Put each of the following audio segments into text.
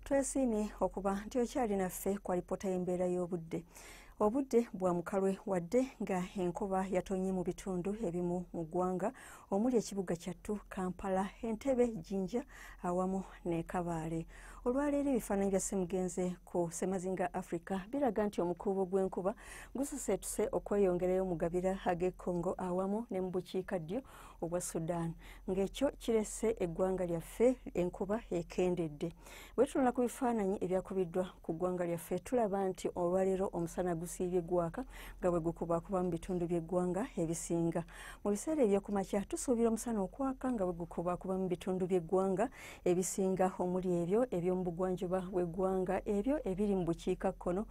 Twesiimye okuba nti okyali naffe kwa lipoota y'embeera y'obudde. Obudde bwa mukalwe wadde nga enkuba yatonye mu bitundu ebimu mu ggwanga omuli ekibuga kyattu Kampala, Entebbe, Jinja awamu ne Kabale. Olwaleero ebifaananyi bya Ssemugenzi ku Ssemazinga Africa biraga nti omukuubo gw'enkuba gusesetuse okweyongerayo mu gabira ag'e Congo awamu ne mu bukiikaddyo obwa Sudan, ng'ekyo kirese eggwanga lyaffe enkuba ekendedde. Bwe tunula ku bifaananyi ebyakubiddwa ku ggwanga lyaffe tulaba nti olwaleero omusana gusiibye gwaka nga bwe gukubakuba mu bitundu by'eggwanga ebisinga. Mu biseera eby'okumakya tusuubira omusana okwaka nga bwe gukubakuba mu bitundu by'eggwanga ebisinga omuli ebyo eby'omu bugwanjuba bw'eggwanga, ebyo ebiri mu bukiikakkono,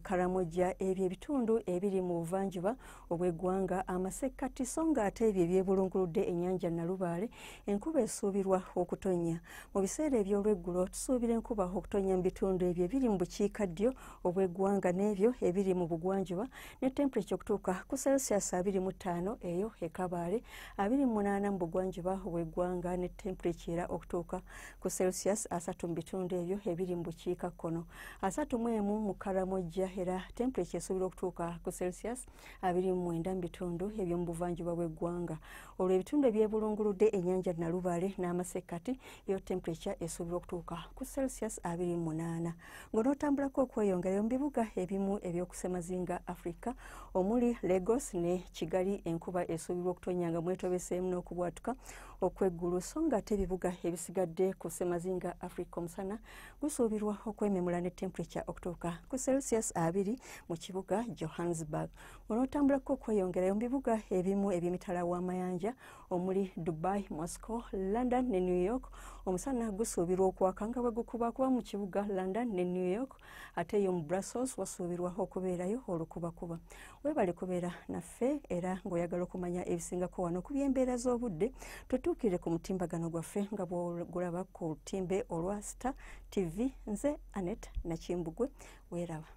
Karamoja, ebyo ebitundu ebiri mu buvanjuba obw'eggwanga, amasekkati so ng'ate ebyo ebyebulunguludde ennyanja Nalubaale, enkuba esuubirwa okutonnya. Mu biseera eby'olweggulo tusuubira enkuba okutonnya mu bitundu ebyo ebiri mu bukiikaddyo obw'eggwanga n'ebyo ebiri mu bugwanjuba, ne temperature okutuuka ku Celsius 25 eyo e Kabale, 28 mu bugwanjuba obw'eggwanga, ne temperature era okutuuka ku Celsius 3 mu bitundu ebyo ebiri mu bukiikakkono, 31 mu Karamoja, era temperature esuubirwa okutuuka ku Celsius 29 mu bitundu eby'omu buvanjuba bw'eggwanga. Olwo ebitundu ebyebulunguludde ennyanja Nalubaale n'amasekkati yo temperature esuubirwa okutuuka ku Celsius 28. Ng'onootambulako okweyongerayo mu bibuga ebimu eby'oku Ssemazinga Africa omuli Lagos ne Kigali, enkuba esuubirwa okutonnya nga mwetobeseemu n'okubwatuka okw'eggulu, so ng'ate ebibuga ebisigadde ku Ssemazinga Africa omusana gusuubirwa okwememula ne temperature okutuuka ku Celsius 2 mu kibuga Johannesburg. Onootambulako okweyongerayo mu bibuga ebimu eby'emitala w'amayanja omuli Dubai, Moscow, London ne New York, omusana gusuubirwa okwaka nga bwe gukubakuba mu kibuga London ne New York, ate yo mu Brussels wasuubirwa okubeerayo olukubakuba. Weebale kubeera naffe era ng'oyagala okumanya ebisingako wano ku by'embeera z'obudde, tutuukire ku mutimbagano gwaffe nga bw'ogulaba ku lutimbe olwa Star TV. Nze Annette Nakimbugwe, weeraba.